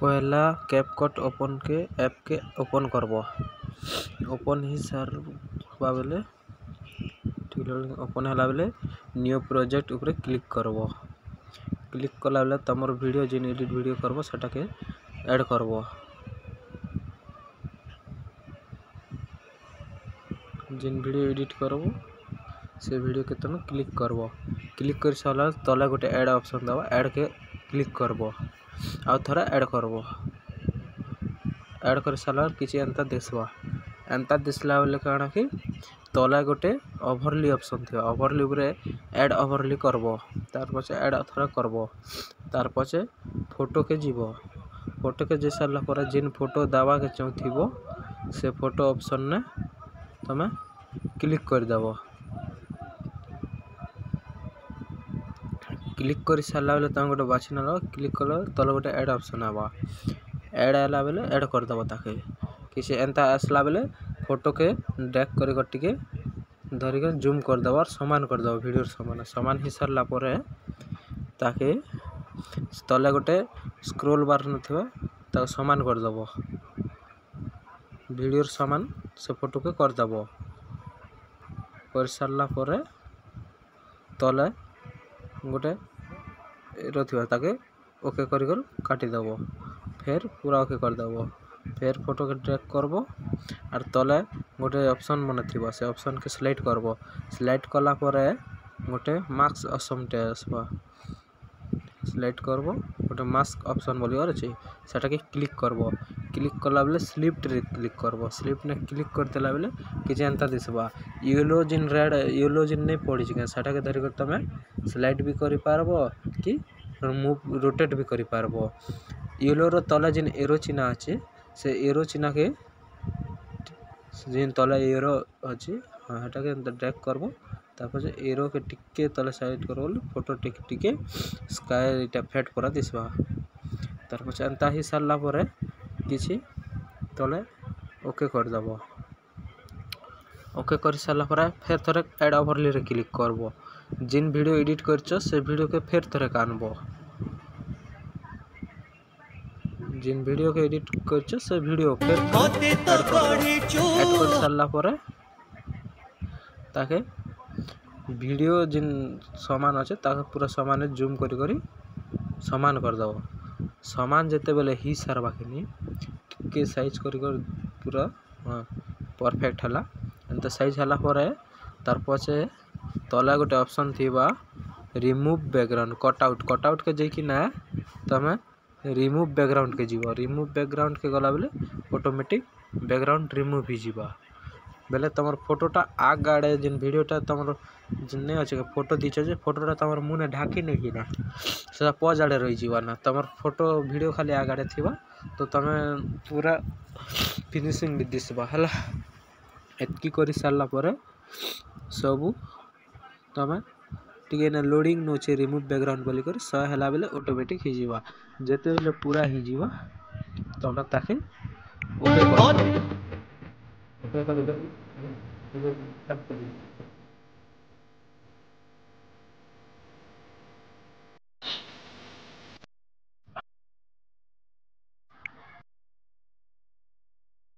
पहला CapCut open के app के ओपन करबो। ओपन ही सारबा बेले ठीक ओपन हला बेले न्यू प्रोजेक्ट ऊपर क्लिक करबो। क्लिक कला बेले तमर वीडियो जिन एडिट वीडियो करबो सेटा के ऐड करबो। जिन वीडियो एडिट करबो से वीडियो के तुम क्लिक करबो। क्लिक कर साला तले गोटे ऐड ऑप्शन दबा ऐड के क्लिक करबो आ थोड़ा ऐड करबो। ऐड कर साला किछि एंता दिसबा। एंता दिसला बेले काना कि तले गोटे ओवरली ऑप्शन थियो। ओवरली ऊपर ऐड ओवरली करबो। तार पछे ऐड थोड़ा करबो। तार पछे फोटो के जीवो। फोटो के जे साला पर जिन फोटो दावा के चाहथिबो से फोटो ऑप्शन ने तमे क्लिक कर देबो। क्लिक कर सारा बेले तुम गोटे बाछी ना क्लिक कल तल गोटे ऐड ऑप्शन आवा। ऐड आला बेले ऐड कर दबो ताके किसी एंता आसला बेले फोटो के ड्रैग कर टिके धरिक जूम कर दबो और समान कर दबो। वीडियो समान ही सारा परे ताके तले गोटे स्क्रॉल बार नथिबा ता समान कर दबो। वीडियो समान से फोटो के कर दबो। कर सारा परे तले गोटे रथिबा ताके ओके करी कर काटी दबो। फिर पूरा ओके कर दबो। फिर फोटो के ड्रैग करबो और तले गोटे ऑप्शन मन थिबा से ऑप्शन के सिलेक्ट करबो। सिलेक्ट कला परे गोटे मार्क्स ऑप्शन टे आसबा। सिलेक्ट करबो गोटे मास्क ऑप्शन बोलिवर अछि सेटा के क्लिक करबो। क्लिक कला बेले स्लिप रे क्लिक करबो। स्लिप ने क्लिक कर देला बेले किछि एंता दिसबा। येलो जिन रेड येलो जिन नै पड़ी छै सेटा के धरि कर तमे स्लाइड भी करि पारबो कि मूव रोटेट भी करि पारबो। येलो रो तले जिन एरो चिन्ह अछि से एरो चिन्ह के जिन तले एरो अछि हेटा के ड्रैग करबो। तापर एरो के टिके तले साइड करबो फोटो टिके स्काई इटा फेट पूरा दिसबा। तार पछे एंता ही सारला परे किछि तले ओके कर दबो। ओके कर सारला परे फिर थोड़े ऐड ओवरले रे क्लिक करबो। जिन वीडियो एडिट करछो से वीडियो के फिर थोड़े कानबो। जिन वीडियो के एडिट करछो से वीडियो फिर ऐड कर सारला परे ताके वीडियो जिन समान अच्छे ताके पूरा समान जूम करी करी समान कर दबो। समान जेते बेले ही सारबा के टिके साइज करी कर पूरा परफेक्ट हला। एंत साइज हला परे तार पछे तले गोटे ऑप्शन थिबा रिमूव बैकग्राउंड कटआउट के जे कि ना तमे रिमूव बैकग्राउंड के जीवो। रिमूव बैकग्राउंड के गला बेले ऑटोमेटिक बैकग्राउंड रिमूव ही जीवा बेले तमर फोटोटा आग गाड़े जिन वीडियोटा तमर जिन्ने अछि फोटो दीछो जे फोटोटा तमर मुने ढाकी नहीं ना से प जाड़े रही जीवा ना तमर फोटो वीडियो खाली आगाड़े थिबा तो तमे पूरा फिनिशिंग भी दिसबा हला। एतकी करी सारला परे सबु तमे टिके ना लोडिंग नोचे रिमूव बैकग्राउंड बोली कर स हला बेले ऑटोमेटिक ही जीवा। जेते बेले पूरा ही जीवा तमे ताके ओके कर